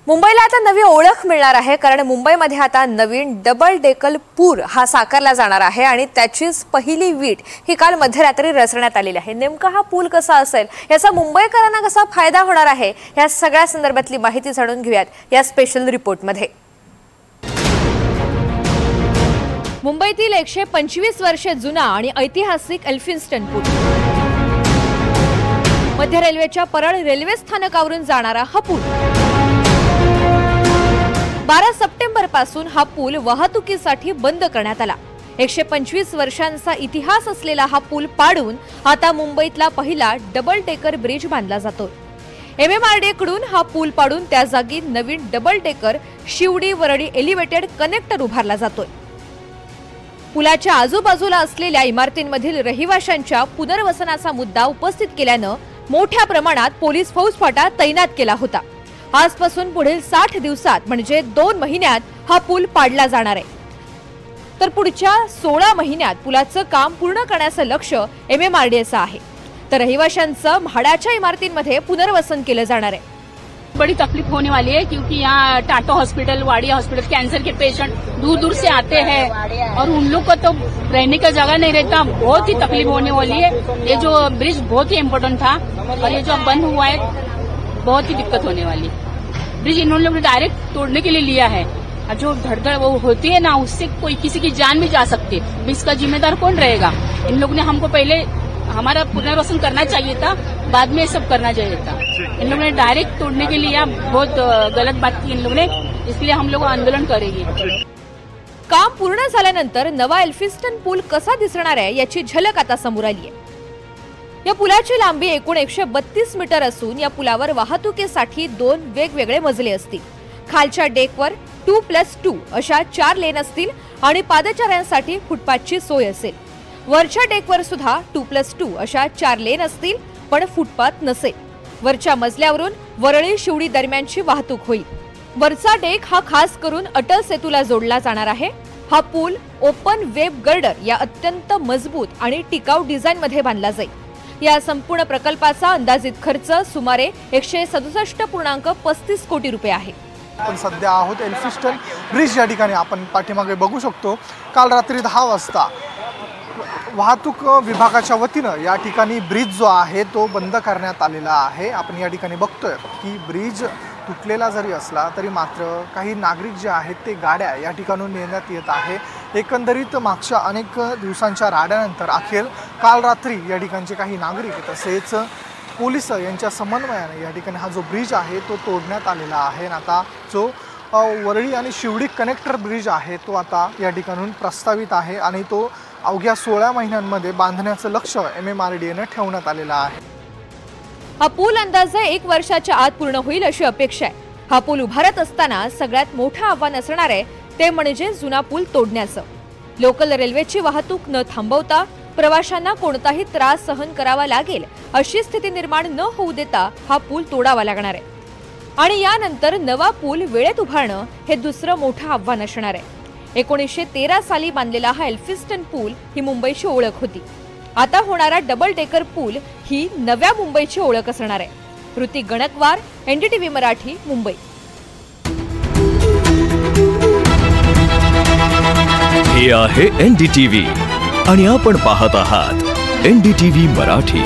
मुंबईला आता नवी ओळख मिळणार आहे, कारण मुंबईमध्ये आता नवीन डबल डेकर पूल हा साकारला जाणार आहे आणि त्याचीच पहिली वीट ही काल मध्यरात्री रचण्यात आलेली आहे। नेमका हा पूल कसा असेल, याचा मुंबईकरांना कसा फायदा होणार आहे, या सगळ्या संदर्भातली माहिती जाणून घेऊयात या स्पेशल रिपोर्टमध्ये। मुंबईतील 125 वर्षे जुना आणि ऐतिहासिक एल्फिन्स्टन पूल, मध्य रेल्वेच्या परळ रेल्वे स्थानकावरून जाणारा हा पूल 12 सप्टेंबर पासून हा पूल वाहतुकीसाठी बंद करण्यात आला। 125 वर्षांचा इतिहास असलेला हा पूल पाडून आता मुंबईतला पहिला डबल डेकर ब्रिज बांधला जातोय। MMRDA कडून हा पूल पाडून त्या जागी नवीन double decker Sewri Worli elevated connector उभारला जातोय। पुलाच्या आजूबाजूला असलेल्या इमारतींमधील रहिवाशांच्या पुनर्वसनाचा मुद्दा उपस्थित केल्यानं मोठ्या प्रमाणात पोलीस फौजफाटा तैनात केला होता। आजपासून पुढील 60 दिवसात म्हणजे 2 महिन्यात हा पूल पाडला जाणार आहे, तर पुढच्या 16 महिन्यात पुलाचं काम पूर्ण करण्याचं लक्ष MMRDAचं आहे। तर रहिवाशांचं म्हाडाच्या इमारतींमध्ये पुनर्वसन केलं जाणार आहे। बड़ी तकलीफ होने वाली है, क्योंकि यहाँ टाटो हॉस्पिटल, वाडिया हॉस्पिटल, कैंसर के पेशेंट दूर दूर से आते हैं और उन लोग को तो रहने का जगह नहीं रहता। बहुत ही तकलीफ होने वाली है। ये जो ब्रिज बहुत ही इम्पोर्टेंट था और ये जो अब बंद हुआ है, बहुत ही दिक्कत होने वाली। ब्रिज इन लोगों ने डायरेक्ट तोड़ने के लिए लिया है और जो धड़धड़ वो होती है ना, उससे कोई किसी की जान भी जा सकती है। इसका जिम्मेदार कौन रहेगा? इन लोगों ने हमको पहले हमारा पुनर्वसन करना चाहिए था, बाद में सब करना चाहिए था। इन लोगों ने डायरेक्ट तोड़ने के लिए बहुत गलत बात की इन लोगों ने, इसलिए हम लोग आंदोलन करेंगे। काम पूर्ण झाल्यानंतर नवा एल्फिन्स्टन पूल कसा दिसणार आहे याची झलक आता समोर आली आहे। या पुलाची लांबी एकूण 132 मीटर असून या पुलावर वाहतुकीसाठी 2 वेगवेगळे मजले असतील। खालच्या डेकवर 2+2 अशा 4 लेन असतील आणि पादचाऱ्यांसाठी फुटपाथची सोय असेल। वरच्या डेकवर सुद्धा 2+2 अशा 4 लेन असतील, पण फुटपाथ नसेल। वरच्या मजल्यावरून वरळी शिवडी दरम्यानची वाहतूक होईल। वरचा डेक हा खास करून अटल सेतूला जोडला जाणार आहे। हा पूल ओपन वेब गर्डर या अत्यंत मजबूत आणि टिकाऊ डिझाइन मध्ये बांधला जाईल। या संपूर्ण प्रकल्पाचा अंदाजित खर्च सुमारे 167.35 कोटी रुपये आहे। आपण सध्या आहोत एल्फिन्स्टन ब्रिज या ठिकाणी। आपण पाठीमागे बघू शकतो, काल रात्री 10 वाजता वाहतूक विभागाच्या वतीनं या ठिकाणी ब्रिज जो आहे तो बंद करण्यात आलेला आहे। आपण या ठिकाणी बघतोय की ब्रिज तुटलेला जरी असला तरी मात्र काही नागरिक जे आहेत ते गाड्या या ठिकाणून नेण्यात येत आहे। एकंदरीत मागच्या अनेक दिवसांच्या राड्यानंतर अखेर काल रात्री या ठिकाणचे काही नागरिक तसेच पोलीस यांच्या समन्वयाने या ठिकाणी हा जो ब्रिज आहे तो तोडण्यात आलेला आहे। आणि आता जो वरळी आणि शिवडी कनेक्टर ब्रिज आहे तो आता या ठिकाणून प्रस्तावित आहे आणि तो अवघ्या 16 महिन्यांमध्ये बांधण्याचं लक्ष MMRDAने ठेवण्यात आलेलं आहे। हा पूल अंदाजे 1 वर्षाच्या आत पूर्ण होईल अशी अपेक्षा आहे। हा पूल उभारत असताना सगळ्यात मोठं आव्हान असणार आहे ते म्हणजे जुना पूल तोडण्याचं। लोकल रेल्वेची वाहतूक न थांबवता प्रवाशांना कोणताही त्रास सहन करावा लागेल अशी स्थिती निर्माण न होऊ देता हा पूल तोडावा लागणार आहे। आणि यानंतर नवा पूल वेळेत उभारणं हे दुसरं मोठं आव्हान असणार आहे। 1913 साली बांधलेला हा एल्फिन्स्टन पूल ही मुंबईची ओळख होती। आता होणारा डबल डेकर पूल ही नव्या मुंबईची ओळख असणार आहे। ऋतिक गणकवार, NDTV मराठी, मुंबई। हे आहे NDTV आणि आपण पाहत आहात NDTV मराठी।